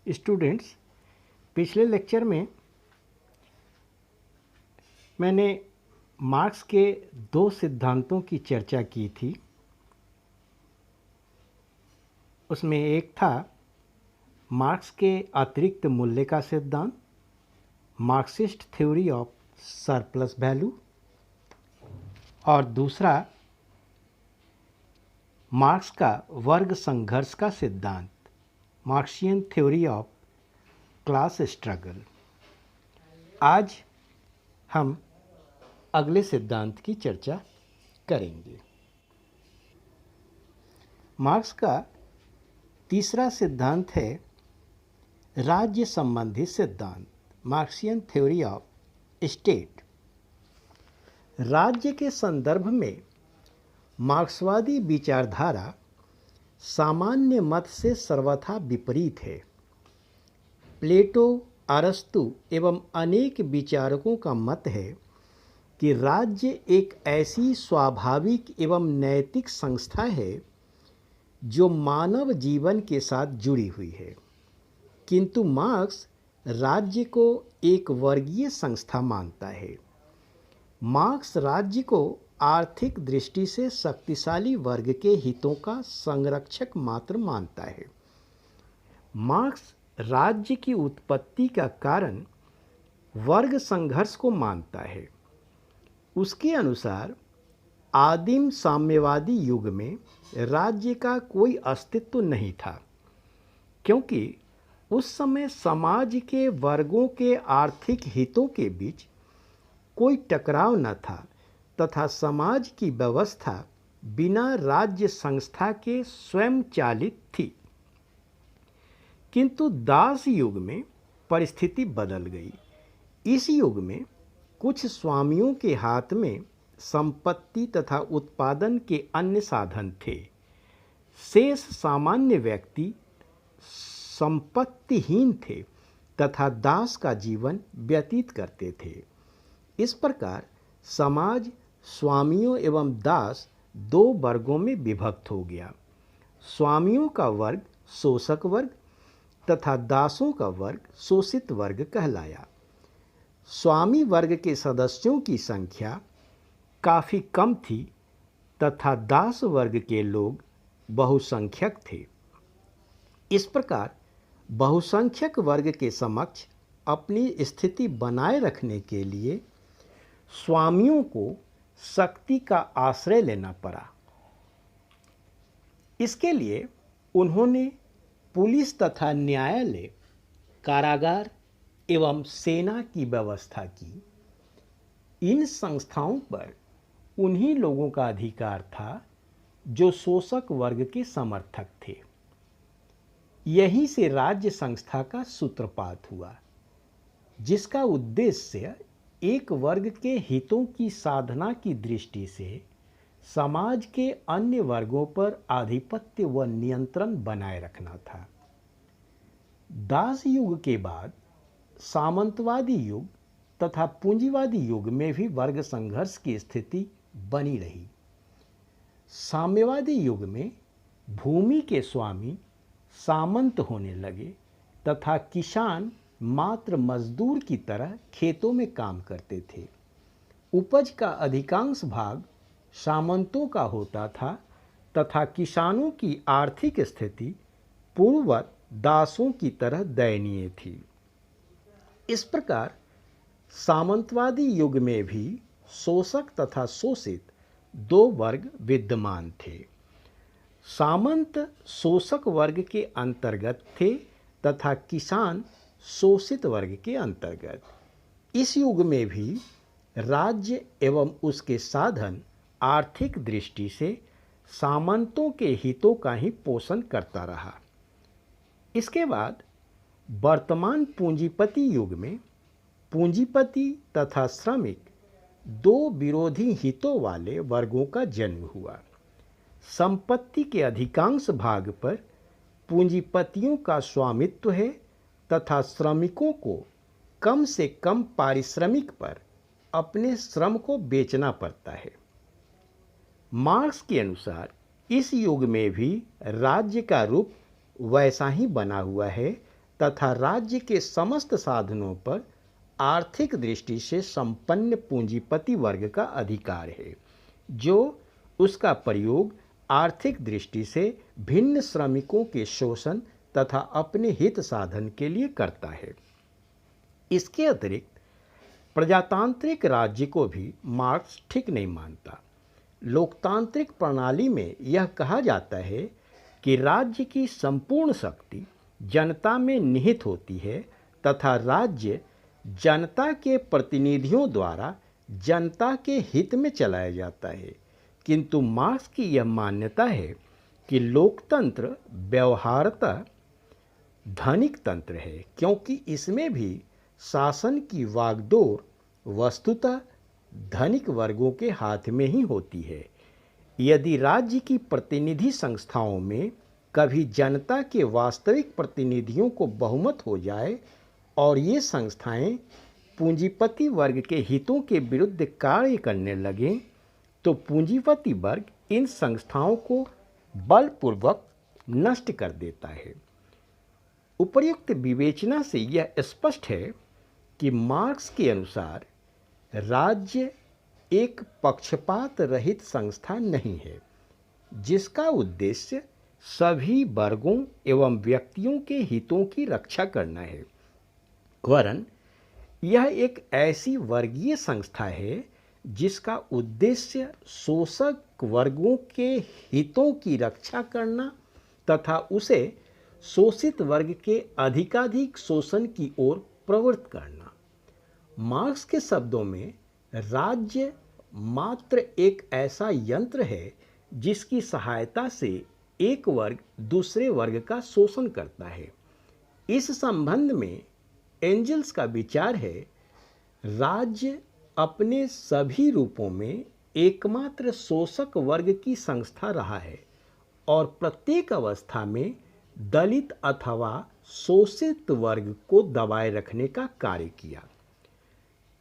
Students, पिछले lecture में मैंने मार्क्स के दो सिद्धांतों की चर्चा की थी। उसमें एक था मार्क्स के अतिरिक्त मूल्य का सिद्धांत, Marxist theory of surplus value, और दूसरा मार्क्स का वर्ग संघर्ष का सिद्धांत, Marxian theory of class struggle. आज हम अगले सिद्धांत की चर्चा करेंगे। मार्क्स का तीसरा सिद्धांत है राज्य संबंधी सिद्धांत, मार्क्सियन थ्योरी ऑफ स्टेट। राज्य के संदर्भ में मार्क्सवादी विचारधारा सामान्य मत से सर्वथा विपरीत है। प्लेटो, अरस्तु एवं अनेक विचारकों का मत है कि राज्य एक ऐसी स्वाभाविक एवं नैतिक संस्था है जो मानव जीवन के साथ जुड़ी हुई है, किंतु मार्क्स राज्य को एक वर्गीय संस्था मानता है। मार्क्स राज्य को आर्थिक दृष्टि से शक्तिशाली वर्ग के हितों का संरक्षक मात्र मानता है। मार्क्स राज्य की उत्पत्ति का कारण वर्ग संघर्ष को मानता है। उसके अनुसार आदिम साम्यवादी युग में राज्य का कोई अस्तित्व नहीं था, क्योंकि उस समय समाज के वर्गों के आर्थिक हितों के बीच कोई टकराव न था तथा समाज की व्यवस्था बिना राज्य संस्था के स्वयं चालित थी। किंतु दास युग में परिस्थिति बदल गई। इस युग में कुछ स्वामियों के हाथ में संपत्ति तथा उत्पादन के अन्य साधन थे। शेष सामान्य व्यक्ति संपत्तिहीन थे तथा दास का जीवन व्यतीत करते थे। इस प्रकार समाज स्वामियों एवं दास दो वर्गों में विभक्त हो गया। स्वामियों का वर्ग शोषक वर्ग तथा दासों का वर्ग शोषित वर्ग कहलाया। स्वामी वर्ग के सदस्यों की संख्या काफ़ी कम थी तथा दास वर्ग के लोग बहुसंख्यक थे। इस प्रकार बहुसंख्यक वर्ग के समक्ष अपनी स्थिति बनाए रखने के लिए स्वामियों को शक्ति का आश्रय लेना पड़ा। इसके लिए उन्होंने पुलिस तथा न्यायालय, कारागार एवं सेना की व्यवस्था की। इन संस्थाओं पर उन्हीं लोगों का अधिकार था जो शोषक वर्ग के समर्थक थे। यहीं से राज्य संस्था का सूत्रपात हुआ, जिसका उद्देश्य एक वर्ग के हितों की साधना की दृष्टि से समाज के अन्य वर्गों पर आधिपत्य व नियंत्रण बनाए रखना था। दास युग के बाद सामंतवादी युग तथा पूंजीवादी युग में भी वर्ग संघर्ष की स्थिति बनी रही। साम्यवादी युग में भूमि के स्वामी सामंत होने लगे तथा किसान मात्र मजदूर की तरह खेतों में काम करते थे। उपज का अधिकांश भाग सामंतों का होता था तथा किसानों की आर्थिक स्थिति पूर्ववत दासों की तरह दयनीय थी। इस प्रकार सामंतवादी युग में भी शोषक तथा शोषित दो वर्ग विद्यमान थे। सामंत शोषक वर्ग के अंतर्गत थे तथा किसान शोषित वर्ग के अंतर्गत। इस युग में भी राज्य एवं उसके साधन आर्थिक दृष्टि से सामंतों के हितों का ही पोषण करता रहा। इसके बाद वर्तमान पूंजीपति युग में पूंजीपति तथा श्रमिक दो विरोधी हितों वाले वर्गों का जन्म हुआ। संपत्ति के अधिकांश भाग पर पूंजीपतियों का स्वामित्व है तथा श्रमिकों को कम से कम पारिश्रमिक पर अपने श्रम को बेचना पड़ता है। मार्क्स के अनुसार इस युग में भी राज्य का रूप वैसा ही बना हुआ है तथा राज्य के समस्त साधनों पर आर्थिक दृष्टि से संपन्न पूंजीपति वर्ग का अधिकार है, जो उसका प्रयोग आर्थिक दृष्टि से भिन्न श्रमिकों के शोषण तथा अपने हित साधन के लिए करता है। इसके अतिरिक्त प्रजातांत्रिक राज्य को भी मार्क्स ठीक नहीं मानता। लोकतांत्रिक प्रणाली में यह कहा जाता है कि राज्य की संपूर्ण शक्ति जनता में निहित होती है तथा राज्य जनता के प्रतिनिधियों द्वारा जनता के हित में चलाया जाता है। किंतु मार्क्स की यह मान्यता है कि लोकतंत्र व्यवहारतः धनिक तंत्र है, क्योंकि इसमें भी शासन की वागडोर वस्तुतः धनिक वर्गों के हाथ में ही होती है। यदि राज्य की प्रतिनिधि संस्थाओं में कभी जनता के वास्तविक प्रतिनिधियों को बहुमत हो जाए और ये संस्थाएं पूंजीपति वर्ग के हितों के विरुद्ध कार्य करने लगें, तो पूंजीपति वर्ग इन संस्थाओं को बलपूर्वक नष्ट कर देता है। उपर्युक्त विवेचना से यह स्पष्ट है कि मार्क्स के अनुसार राज्य एक पक्षपात रहित संस्था नहीं है, जिसका उद्देश्य सभी वर्गों एवं व्यक्तियों के हितों की रक्षा करना है, वरन यह एक ऐसी वर्गीय संस्था है जिसका उद्देश्य शोषक वर्गों के हितों की रक्षा करना तथा उसे शोषित वर्ग के अधिकाधिक शोषण की ओर प्रवृत्त करना। मार्क्स के शब्दों में राज्य मात्र एक ऐसा यंत्र है जिसकी सहायता से एक वर्ग दूसरे वर्ग का शोषण करता है। इस संबंध में एंजल्स का विचार है, राज्य अपने सभी रूपों में एकमात्र शोषक वर्ग की संस्था रहा है और प्रत्येक अवस्था में दलित अथवा शोषित वर्ग को दबाए रखने का कार्य किया।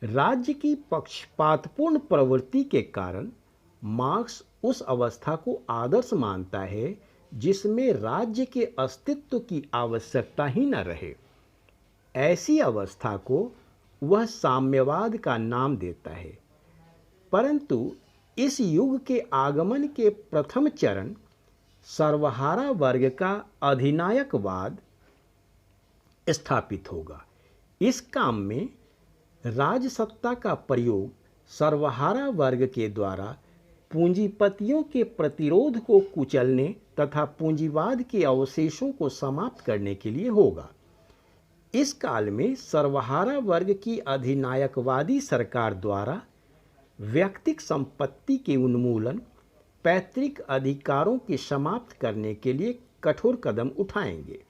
राज्य की पक्षपातपूर्ण प्रवृत्ति के कारण मार्क्स उस अवस्था को आदर्श मानता है जिसमें राज्य के अस्तित्व की आवश्यकता ही न रहे। ऐसी अवस्था को वह साम्यवाद का नाम देता है। परंतु इस युग के आगमन के प्रथम चरण सर्वहारा वर्ग का अधिनायकवाद स्थापित होगा। इस काम में राजसत्ता का प्रयोग सर्वहारा वर्ग के द्वारा पूंजीपतियों के प्रतिरोध को कुचलने तथा पूंजीवाद के अवशेषों को समाप्त करने के लिए होगा। इस काल में सर्वहारा वर्ग की अधिनायकवादी सरकार द्वारा व्यक्तिक संपत्ति के उन्मूलन, पैतृक अधिकारों के समाप्त करने के लिए कठोर कदम उठाएंगे।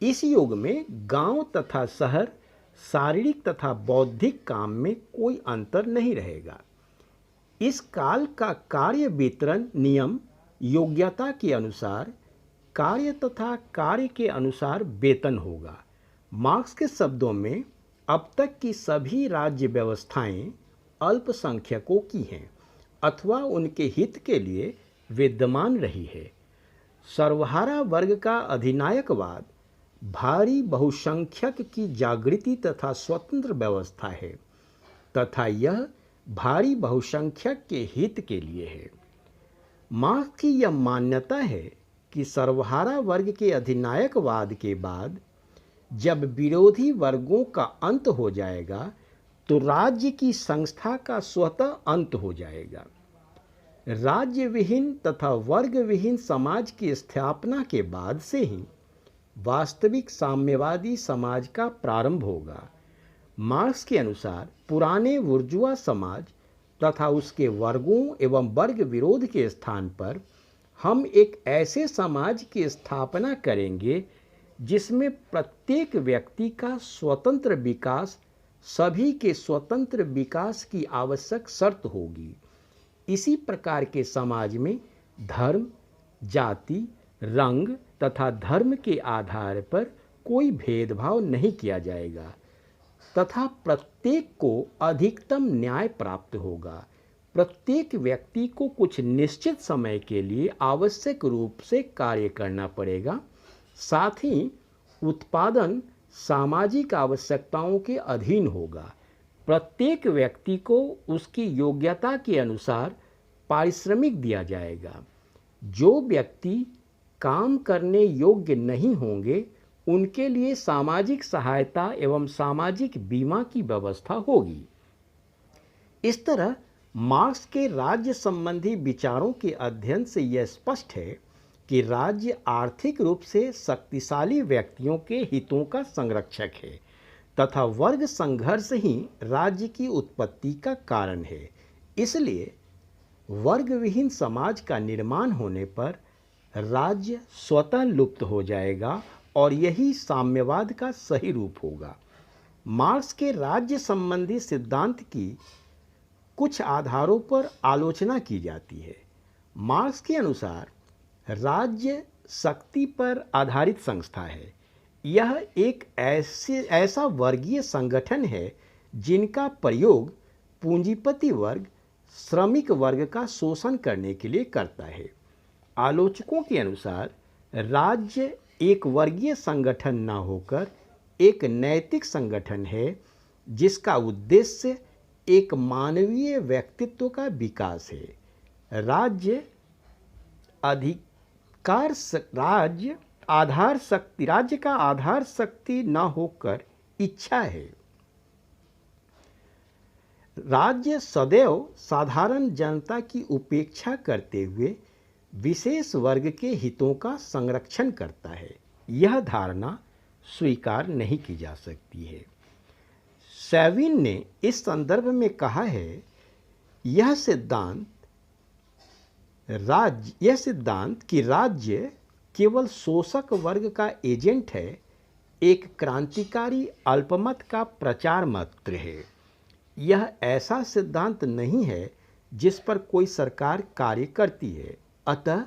इस युग में गांव तथा शहर, शारीरिक तथा बौद्धिक काम में कोई अंतर नहीं रहेगा। इस काल का कार्य वितरण नियम योग्यता के अनुसार कार्य तथा कार्य के अनुसार वेतन होगा। मार्क्स के शब्दों में अब तक की सभी राज्य व्यवस्थाएं अल्पसंख्यकों की हैं अथवा उनके हित के लिए विद्यमान रही है। सर्वहारा वर्ग का अधिनायकवाद भारी बहुसंख्यक की जागृति तथा स्वतंत्र व्यवस्था है तथा यह भारी बहुसंख्यक के हित के लिए है। मार्क्स की यह मान्यता है कि सर्वहारा वर्ग के अधिनायकवाद के बाद जब विरोधी वर्गों का अंत हो जाएगा तो राज्य की संस्था का स्वतः अंत हो जाएगा। राज्य विहीन तथा वर्ग विहीन समाज की स्थापना के बाद से ही वास्तविक साम्यवादी समाज का प्रारंभ होगा। मार्क्स के अनुसार पुराने बुर्जुआ समाज तथा उसके वर्गों एवं वर्ग विरोध के स्थान पर हम एक ऐसे समाज की स्थापना करेंगे जिसमें प्रत्येक व्यक्ति का स्वतंत्र विकास सभी के स्वतंत्र विकास की आवश्यक शर्त होगी। इसी प्रकार के समाज में धर्म, जाति, रंग तथा धर्म के आधार पर कोई भेदभाव नहीं किया जाएगा तथा प्रत्येक को अधिकतम न्याय प्राप्त होगा। प्रत्येक व्यक्ति को कुछ निश्चित समय के लिए आवश्यक रूप से कार्य करना पड़ेगा, साथ ही उत्पादन सामाजिक आवश्यकताओं के अधीन होगा। प्रत्येक व्यक्ति को उसकी योग्यता के अनुसार पारिश्रमिक दिया जाएगा। जो व्यक्ति काम करने योग्य नहीं होंगे उनके लिए सामाजिक सहायता एवं सामाजिक बीमा की व्यवस्था होगी। इस तरह मार्क्स के राज्य संबंधी विचारों के अध्ययन से यह स्पष्ट है कि राज्य आर्थिक रूप से शक्तिशाली व्यक्तियों के हितों का संरक्षक है तथा वर्ग संघर्ष ही राज्य की उत्पत्ति का कारण है। इसलिए वर्ग विहीन समाज का निर्माण होने पर राज्य स्वतः लुप्त हो जाएगा और यही साम्यवाद का सही रूप होगा। मार्क्स के राज्य संबंधी सिद्धांत की कुछ आधारों पर आलोचना की जाती है। मार्क्स के अनुसार राज्य शक्ति पर आधारित संस्था है। यह एक ऐसा वर्गीय संगठन है जिनका प्रयोग पूंजीपति वर्ग श्रमिक वर्ग का शोषण करने के लिए करता है। आलोचकों के अनुसार राज्य एक वर्गीय संगठन न होकर एक नैतिक संगठन है जिसका उद्देश्य एक मानवीय व्यक्तित्व का विकास है। राज्य का आधार शक्ति न होकर इच्छा है। राज्य सदैव साधारण जनता की उपेक्षा करते हुए विशेष वर्ग के हितों का संरक्षण करता है। यह धारणा स्वीकार नहीं की जा सकती है। सैविन ने इस संदर्भ में कहा है, यह सिद्धांत कि राज्य केवल शोषक वर्ग का एजेंट है, एक क्रांतिकारी अल्पमत का प्रचार मात्र है। यह ऐसा सिद्धांत नहीं है जिस पर कोई सरकार कार्य करती है। अतः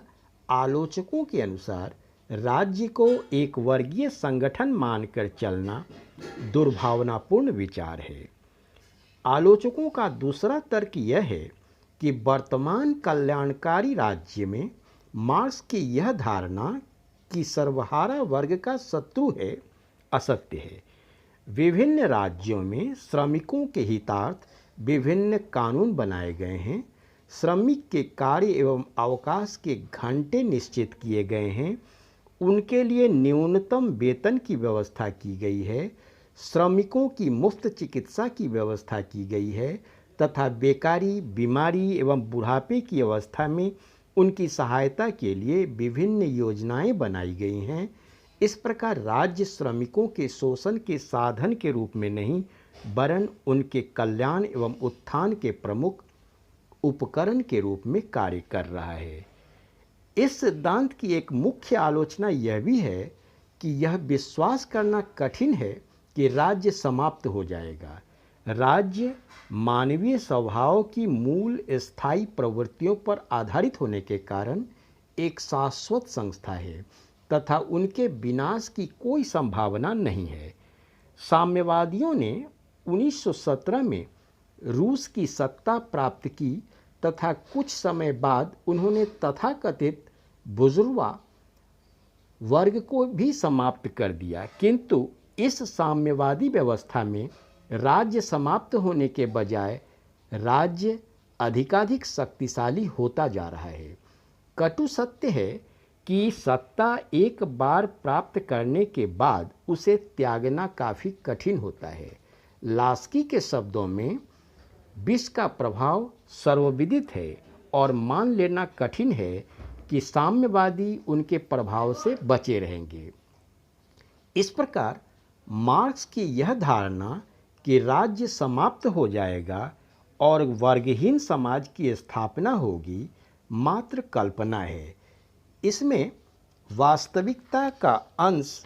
आलोचकों के अनुसार राज्य को एक वर्गीय संगठन मानकर चलना दुर्भावनापूर्ण विचार है। आलोचकों का दूसरा तर्क यह है कि वर्तमान कल्याणकारी राज्य में मार्क्स की यह धारणा कि सर्वहारा वर्ग का शत्रु है असत्य है। विभिन्न राज्यों में श्रमिकों के हितार्थ विभिन्न कानून बनाए गए हैं। श्रमिक के कार्य एवं अवकाश के घंटे निश्चित किए गए हैं। उनके लिए न्यूनतम वेतन की व्यवस्था की गई है। श्रमिकों की मुफ्त चिकित्सा की व्यवस्था की गई है तथा बेकारी, बीमारी एवं बुढ़ापे की अवस्था में उनकी सहायता के लिए विभिन्न योजनाएं बनाई गई हैं। इस प्रकार राज्य श्रमिकों के शोषण के साधन के रूप में नहीं वरन उनके कल्याण एवं उत्थान के प्रमुख उपकरण के रूप में कार्य कर रहा है। इस सिद्धांत की एक मुख्य आलोचना यह भी है कि यह विश्वास करना कठिन है कि राज्य समाप्त हो जाएगा। राज्य मानवीय स्वभाव की मूल स्थायी प्रवृत्तियों पर आधारित होने के कारण एक शाश्वत संस्था है तथा उनके विनाश की कोई संभावना नहीं है। साम्यवादियों ने 1917 में रूस की सत्ता प्राप्त की तथा कुछ समय बाद उन्होंने तथाकथित बुर्जुआ वर्ग को भी समाप्त कर दिया, किंतु इस साम्यवादी व्यवस्था में राज्य समाप्त होने के बजाय राज्य अधिकाधिक शक्तिशाली होता जा रहा है। कटु सत्य है कि सत्ता एक बार प्राप्त करने के बाद उसे त्यागना काफ़ी कठिन होता है। लास्की के शब्दों में विष का प्रभाव सर्वविदित है और मान लेना कठिन है कि साम्यवादी उनके प्रभाव से बचे रहेंगे। इस प्रकार मार्क्स की यह धारणा कि राज्य समाप्त हो जाएगा और वर्गहीन समाज की स्थापना होगी मात्र कल्पना है। इसमें वास्तविकता का अंश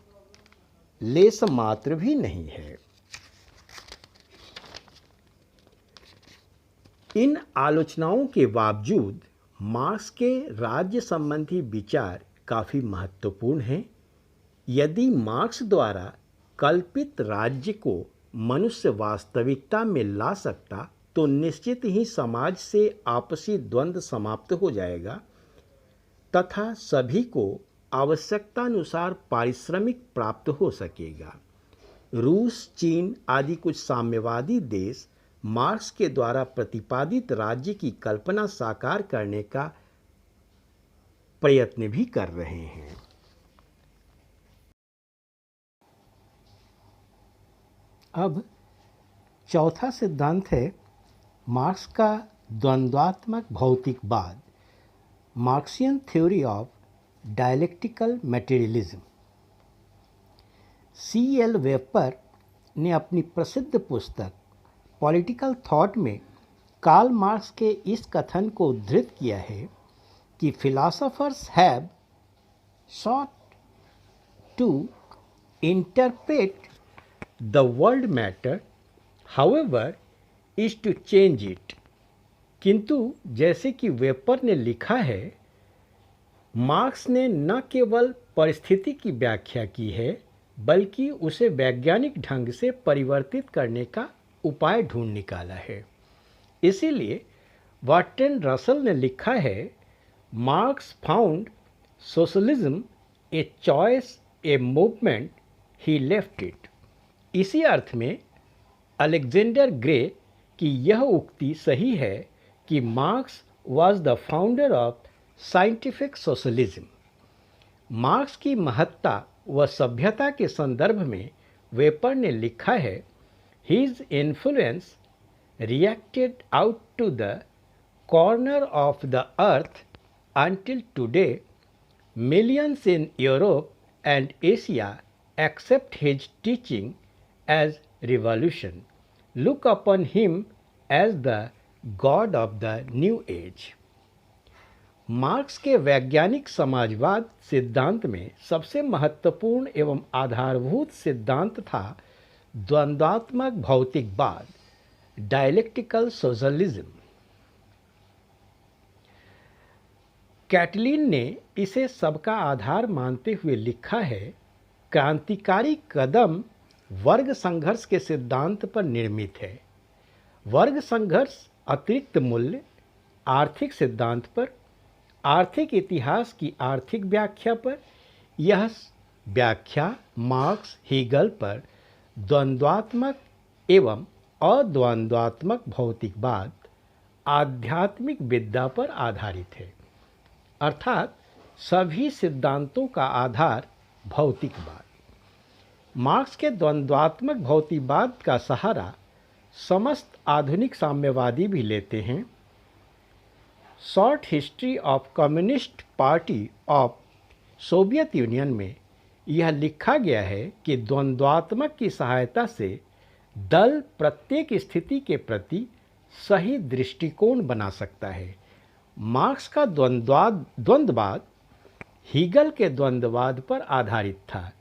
लेश मात्र भी नहीं है। इन आलोचनाओं के बावजूद मार्क्स के राज्य संबंधी विचार काफ़ी महत्वपूर्ण हैं। यदि मार्क्स द्वारा कल्पित राज्य को मनुष्य वास्तविकता में ला सकता तो निश्चित ही समाज से आपसी द्वंद्व समाप्त हो जाएगा तथा सभी को आवश्यकतानुसार पारिश्रमिक प्राप्त हो सकेगा। रूस, चीन आदि कुछ साम्यवादी देश मार्क्स के द्वारा प्रतिपादित राज्य की कल्पना साकार करने का प्रयत्न भी कर रहे हैं। अब चौथा सिद्धांत है मार्क्स का द्वंद्वात्मक भौतिकवाद, Marxian theory of dialectical materialism. C.L. Wayper ने अपनी प्रसिद्ध पुस्तक पॉलिटिकल थॉट में कार्ल मार्क्स के इस कथन को उद्धृत किया है कि philosophers have sought to interpret the world matter, however, is to change it। किंतु जैसे कि वेपर ने लिखा है, मार्क्स ने न केवल परिस्थिति की व्याख्या की है बल्कि उसे वैज्ञानिक ढंग से परिवर्तित करने का उपाय ढूंढ निकाला है। इसीलिए बर्ट्रैंड रसल ने लिखा है, marks found socialism a choice, a movement, he left it. इसी अर्थ में अलेक्जेंडर ग्रे की यह उक्ति सही है कि marks was the founder of scientific socialism. Marks की महत्ता व सभ्यता के संदर्भ में वेपर ने लिखा है, His influence reacted out to the corner of the earth until today millions in Europe and Asia accept his teaching as revolution, look upon him as the God of the new age। Marks के वैज्ञानिक समाजवाद सिद्धांत में सबसे महत्वपूर्ण एवं आधारभूत सिद्धांत था द्वंद्वात्मक भौतिकवाद, डायलेक्टिकल सोशलिज्म। कैटलिन ने इसे सबका आधार मानते हुए लिखा है, क्रांतिकारी कदम वर्ग संघर्ष के सिद्धांत पर निर्मित है। वर्ग संघर्ष अतिरिक्त मूल्य, आर्थिक सिद्धांत पर, आर्थिक इतिहास की आर्थिक व्याख्या पर, यह व्याख्या मार्क्स, हीगल पर द्वंद्वात्मक एवं अद्वंद्वात्मक भौतिकवाद, आध्यात्मिक विद्या पर आधारित है। अर्थात सभी सिद्धांतों का आधार भौतिकवाद। मार्क्स के द्वंद्वात्मक भौतिकवाद का सहारा समस्त आधुनिक साम्यवादी भी लेते हैं। Short history of communist party of Soviet union में यह लिखा गया है कि द्वंद्वात्मक की सहायता से दल प्रत्येक स्थिति के प्रति सही दृष्टिकोण बना सकता है। मार्क्स का द्वंद्ववाद हीगल के द्वंद्ववाद पर आधारित था,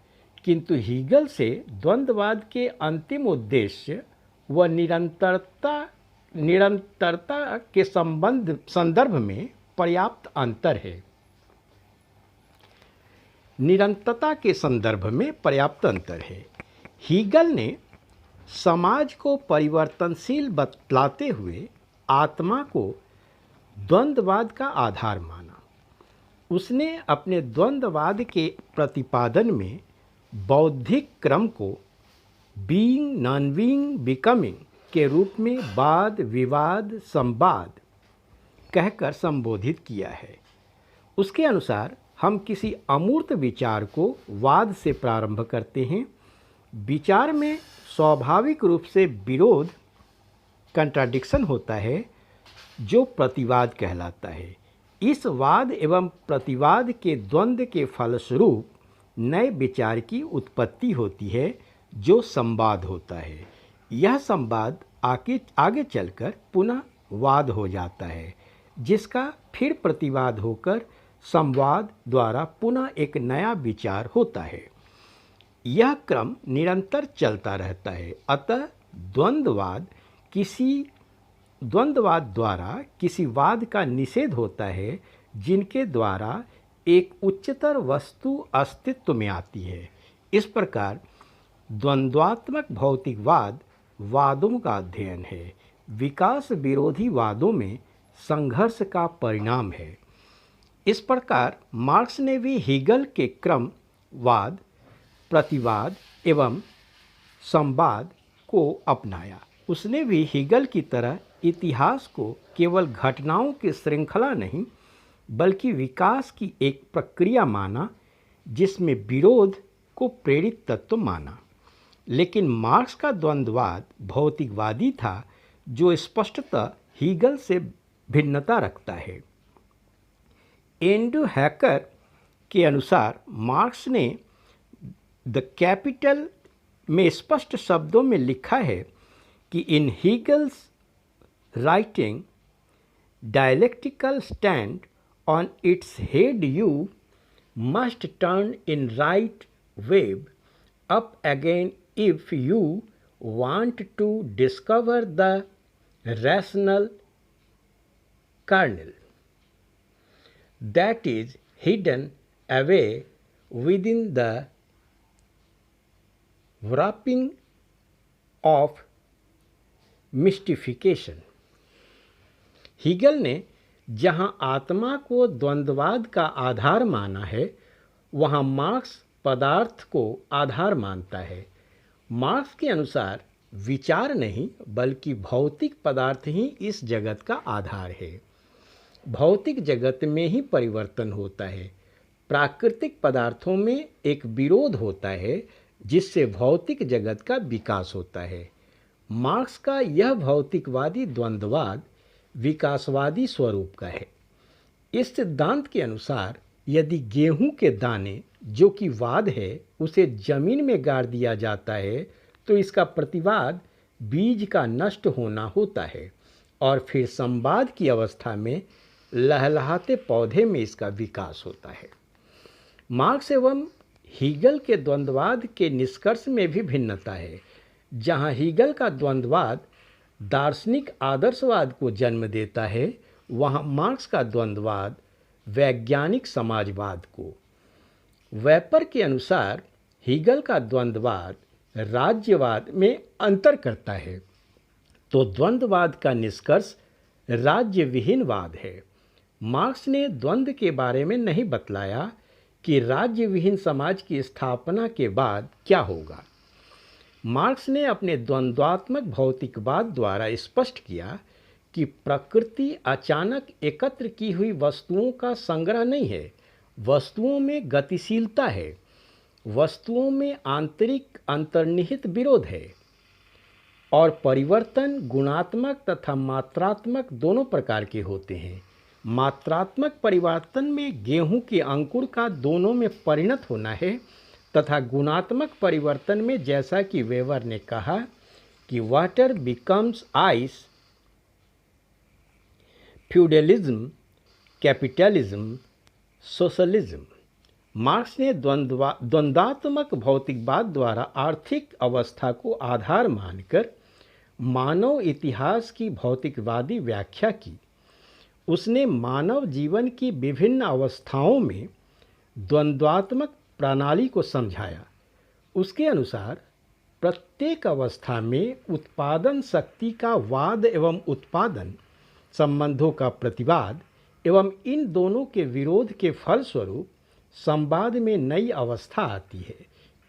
किंतु हीगल से द्वंद्ववाद के अंतिम उद्देश्य व निरंतरता के संदर्भ में पर्याप्त अंतर है। निरंतरता के संदर्भ में पर्याप्त अंतर है। हीगल ने समाज को परिवर्तनशील बतलाते हुए आत्मा को द्वंद्ववाद का आधार माना। उसने अपने द्वंद्ववाद के प्रतिपादन में बौद्धिक क्रम को बीइंग, नॉन बीइंग, बिकमिंग के रूप में वाद, विवाद, संवाद कहकर संबोधित किया है। उसके अनुसार हम किसी अमूर्त विचार को वाद से प्रारंभ करते हैं। विचार में स्वाभाविक रूप से विरोध, कंट्राडिक्शन होता है, जो प्रतिवाद कहलाता है। इस वाद एवं प्रतिवाद के द्वंद्व के फलस्वरूप नए विचार की उत्पत्ति होती है, जो संवाद होता है। यह संवाद आगे चलकर पुनः वाद हो जाता है, जिसका फिर प्रतिवाद होकर संवाद द्वारा पुनः एक नया विचार होता है। यह क्रम निरंतर चलता रहता है। अतः द्वंद्ववाद द्वारा किसी वाद का निषेध होता है, जिनके द्वारा एक उच्चतर वस्तु अस्तित्व में आती है। इस प्रकार द्वंद्वात्मक भौतिकवाद वादों का अध्ययन है, विकास विरोधी वादों में संघर्ष का परिणाम है। इस प्रकार मार्क्स ने भी हीगल के क्रमवाद, प्रतिवाद एवं संवाद को अपनाया। उसने भी हीगल की तरह इतिहास को केवल घटनाओं की श्रृंखला नहीं बल्कि विकास की एक प्रक्रिया माना, जिसमें विरोध को प्रेरित तत्व माना। लेकिन मार्क्स का द्वंद्ववाद भौतिकवादी था, जो स्पष्टतः हीगल से भिन्नता रखता है। एंड्रू हैकर के अनुसार मार्क्स ने द कैपिटल में स्पष्ट शब्दों में लिखा है कि इन हीगल्स writing dialectical stand on its head, you must turn in right wave up again if you want to discover the rational kernel that is hidden away within the wrapping of mystification। Hegel ने जहां आत्मा को द्वंद्ववाद का आधार माना है, वहां marks पदार्थ को आधार मानता है। मार्क्स के अनुसार विचार नहीं बल्कि भौतिक पदार्थ ही इस जगत का आधार है। भौतिक जगत में ही परिवर्तन होता है। प्राकृतिक पदार्थों में एक विरोध होता है, जिससे भौतिक जगत का विकास होता है। मार्क्स का यह भौतिकवादी द्वंद्ववाद विकासवादी स्वरूप का है। इस सिद्धांत के अनुसार यदि गेहूं के दाने, जो कि वाद है, उसे जमीन में गाड़ दिया जाता है तो इसका प्रतिवाद बीज का नष्ट होना होता है और फिर संवाद की अवस्था में लहलहाते पौधे में इसका विकास होता है। मार्क्स एवं हीगल के द्वंद्ववाद के निष्कर्ष में भी भिन्नता है। जहां हीगल का द्वंद्ववाद दार्शनिक आदर्शवाद को जन्म देता है, वहां मार्क्स का द्वंद्ववाद वैज्ञानिक समाजवाद को। वेपर के अनुसार हीगल का द्वंद्ववाद राज्यवाद में अंतर करता है, तो द्वंद्ववाद का निष्कर्ष राज्यविहीनवाद है। मार्क्स ने द्वंद्व के बारे में नहीं बतलाया कि राज्यविहीन समाज की स्थापना के बाद क्या होगा। मार्क्स ने अपने द्वंद्वात्मक भौतिकवाद द्वारा स्पष्ट किया कि प्रकृति अचानक एकत्र की हुई वस्तुओं का संग्रह नहीं है। वस्तुओं में गतिशीलता है। वस्तुओं में आंतरिक अंतर्निहित विरोध है और परिवर्तन गुणात्मक तथा मात्रात्मक दोनों प्रकार के होते हैं। मात्रात्मक परिवर्तन में गेहूं के अंकुर का दोनों में परिणत होना है तथा गुणात्मक परिवर्तन में, जैसा कि वेबर ने कहा कि water becomes ice, feudalism, capitalism, socialism. Marks ने द्वंद्वात्मक भौतिकवाद द्वारा आर्थिक अवस्था को आधार मानकर मानव इतिहास की भौतिकवादी व्याख्या की। उसने मानव जीवन की विभिन्न अवस्थाओं में द्वंद्वात्मक प्रणाली को समझाया। उसके अनुसार प्रत्येक अवस्था में उत्पादन शक्ति का वाद एवं उत्पादन संबंधों का प्रतिवाद एवं इन दोनों के विरोध के फलस्वरूप संवाद में नई अवस्था आती है।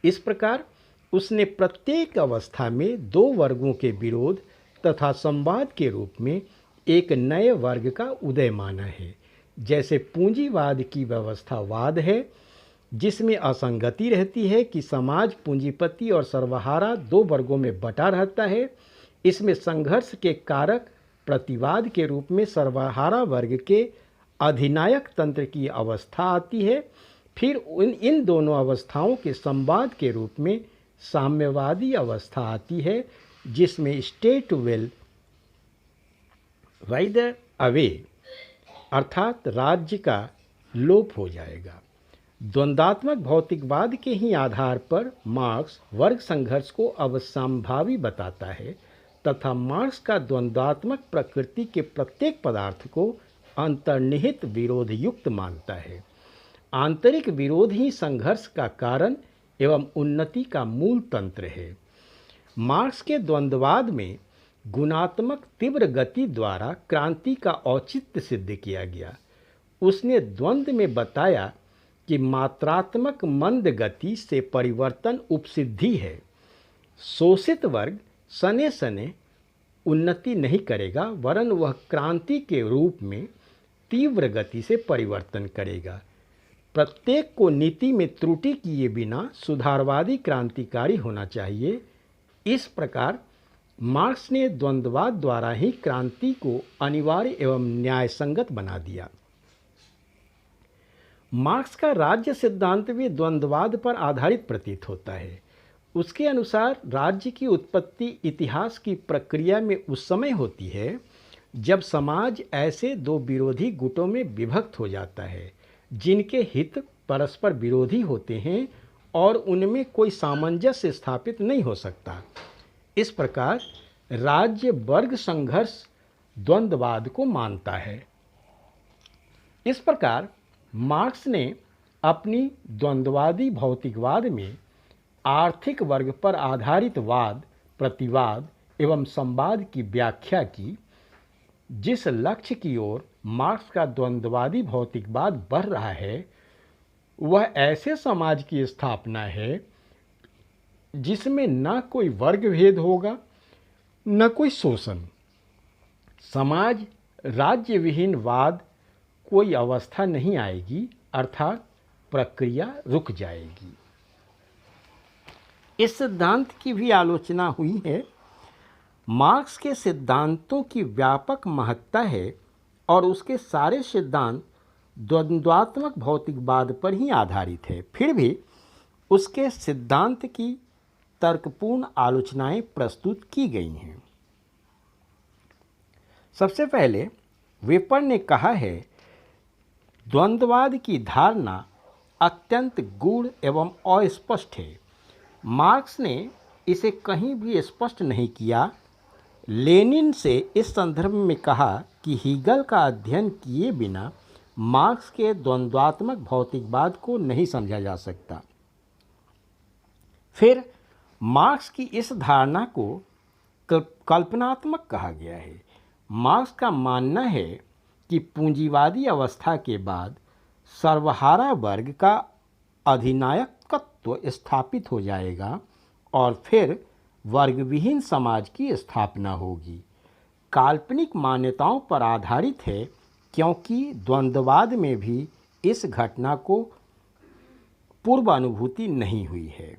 इस प्रकार उसने प्रत्येक अवस्था में दो वर्गों के विरोध तथा संवाद के रूप में एक नए वर्ग का उदय माना है। जैसे पूंजीवाद की व्यवस्था वाद है, जिसमें असंगति रहती है कि समाज पूंजीपति और सर्वहारा दो वर्गों में बटा रहता है। इसमें संघर्ष के कारक प्रतिवाद के रूप में सर्वहारा वर्ग के अधिनायक तंत्र की अवस्था आती है। फिर इन दोनों अवस्थाओं के संवाद के रूप में साम्यवादी अवस्था आती है, जिसमें स्टेट विल वाइदर अवे, अर्थात राज्य का लोप हो जाएगा। द्वंद्वात्मक भौतिकवाद के ही आधार पर मार्क्स वर्ग संघर्ष को अवश्यंभावी बताता है तथा मार्क्स का द्वंद्वात्मक प्रकृति के प्रत्येक पदार्थ को अंतर्निहित विरोध युक्त मानता है। आंतरिक विरोध ही संघर्ष का कारण एवं उन्नति का मूल तंत्र है। मार्क्स के द्वंद्ववाद में गुणात्मक तीव्र गति द्वारा क्रांति का औचित्य सिद्ध किया गया। उसने द्वंद्व में बताया कि मात्रात्मक मंद गति से परिवर्तन उपसिद्धि है। शोषित वर्ग सने सने उन्नति नहीं करेगा, वरन वह क्रांति के रूप में तीव्र गति से परिवर्तन करेगा। प्रत्येक को नीति में त्रुटि किए बिना सुधारवादी क्रांतिकारी होना चाहिए। इस प्रकार मार्क्स ने द्वंद्ववाद द्वारा ही क्रांति को अनिवार्य एवं न्यायसंगत बना दिया। मार्क्स का राज्य सिद्धांत भी द्वंद्ववाद पर आधारित प्रतीत होता है। उसके अनुसार राज्य की उत्पत्ति इतिहास की प्रक्रिया में उस समय होती है जब समाज ऐसे दो विरोधी गुटों में विभक्त हो जाता है जिनके हित परस्पर विरोधी होते हैं और उनमें कोई सामंजस्य स्थापित नहीं हो सकता। इस प्रकार राज्य वर्ग संघर्ष द्वंद्ववाद को मानता है। इस प्रकार मार्क्स ने अपनी द्वंद्ववादी भौतिकवाद में आर्थिक वर्ग पर आधारित वाद, प्रतिवाद एवं संवाद की व्याख्या की। जिस लक्ष्य की ओर मार्क्स का द्वंद्ववादी भौतिकवाद बढ़ रहा है वह ऐसे समाज की स्थापना है जिसमें न कोई वर्ग भेद होगा न कोई शोषण। समाज राज्य विहीन वाद कोई अवस्था नहीं आएगी, अर्थात प्रक्रिया रुक जाएगी। इस सिद्धांत की भी आलोचना हुई है। मार्क्स के सिद्धांतों की व्यापक महत्ता है और उसके सारे सिद्धांत द्वंद्वात्मक भौतिकवाद पर ही आधारित है। फिर भी उसके सिद्धांत की तर्कपूर्ण आलोचनाएं प्रस्तुत की गई हैं। सबसे पहले वेपर ने कहा है, द्वंद्ववाद की धारणा अत्यंत गूढ़ एवं अस्पष्ट है। मार्क्स ने इसे कहीं भी स्पष्ट नहीं किया। लेनिन से इस संदर्भ में कहा कि हीगल का अध्ययन किए बिना मार्क्स के द्वंद्वात्मक भौतिकवाद को नहीं समझा जा सकता। फिर मार्क्स की इस धारणा को कल्पनात्मक कहा गया है। मार्क्स का मानना है कि पूंजीवादी अवस्था के बाद सर्वहारा वर्ग का अधिनायकत्व स्थापित हो जाएगा और फिर वर्गविहीन समाज की स्थापना होगी। काल्पनिक मान्यताओं पर आधारित है क्योंकि द्वंद्ववाद में भी इस घटना को पूर्व अनुभूति नहीं हुई है।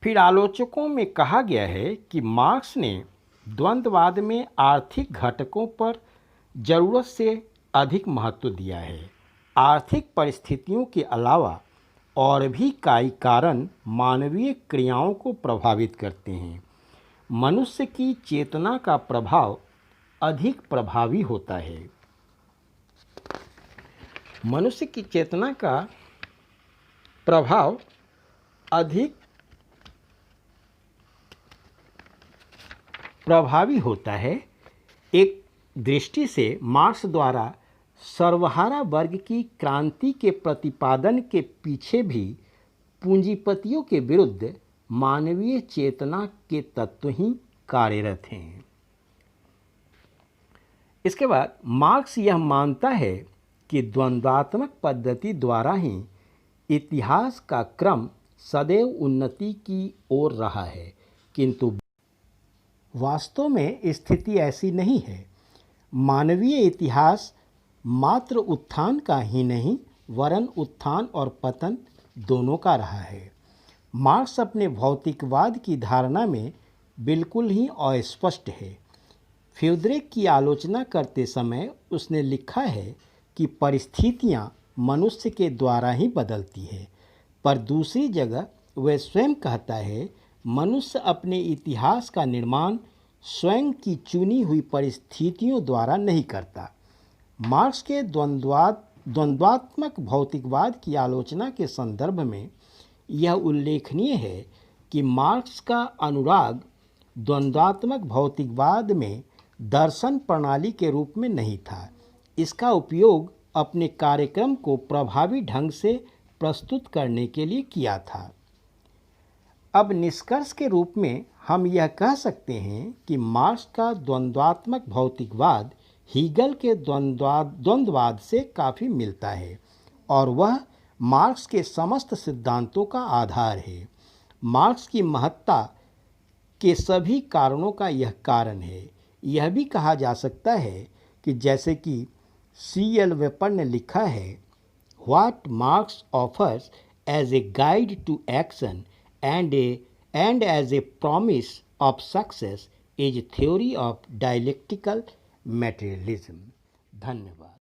फिर आलोचकों में कहा गया है कि मार्क्स ने द्वंद्ववाद में आर्थिक घटकों पर जरूरत से अधिक महत्व दिया है। आर्थिक परिस्थितियों के अलावा और भी कई कारण मानवीय क्रियाओं को प्रभावित करते हैं। मनुष्य की चेतना का प्रभाव अधिक प्रभावी होता है। मनुष्य की चेतना का प्रभाव अधिक प्रभावी होता है। एक दृष्टि से मार्क्स द्वारा सर्वहारा वर्ग की क्रांति के प्रतिपादन के पीछे भी पूंजीपतियों के विरुद्ध मानवीय चेतना के तत्व ही कार्यरत हैं। इसके बाद मार्क्स यह मानता है कि द्वंद्वात्मक पद्धति द्वारा ही इतिहास का क्रम सदैव उन्नति की ओर रहा है, किंतु वास्तव में स्थिति ऐसी नहीं है। मानवीय इतिहास मात्र उत्थान का ही नहीं वरन उत्थान और पतन दोनों का रहा है। मार्क्स अपने भौतिकवाद की धारणा में बिल्कुल ही अस्पष्ट है। फ्यूद्रेक की आलोचना करते समय उसने लिखा है कि परिस्थितियां मनुष्य के द्वारा ही बदलती है, पर दूसरी जगह वह स्वयं कहता है मनुष्य अपने इतिहास का निर्माण स्वयं की चुनी हुई परिस्थितियों द्वारा नहीं करता। मार्क्स के द्वंद्वात्मक भौतिकवाद की आलोचना के संदर्भ में यह उल्लेखनीय है कि मार्क्स का अनुराग द्वंद्वात्मक भौतिकवाद में दर्शन प्रणाली के रूप में नहीं था। इसका उपयोग अपने कार्यक्रम को प्रभावी ढंग से प्रस्तुत करने के लिए किया था। अब निष्कर्ष के रूप में हम यह कह सकते हैं कि मार्क्स का द्वंद्वात्मक भौतिकवाद हीगल के द्वंद्ववाद से काफ़ी मिलता है और वह मार्क्स के समस्त सिद्धांतों का आधार है। मार्क्स की महत्ता के सभी कारणों का यह कारण है। यह भी कहा जा सकता है कि जैसे कि C.L. वेपर ने लिखा है, what Marx offers as a guide to action and as a promise of success is theory of dialectical materialism. धन्यवाद।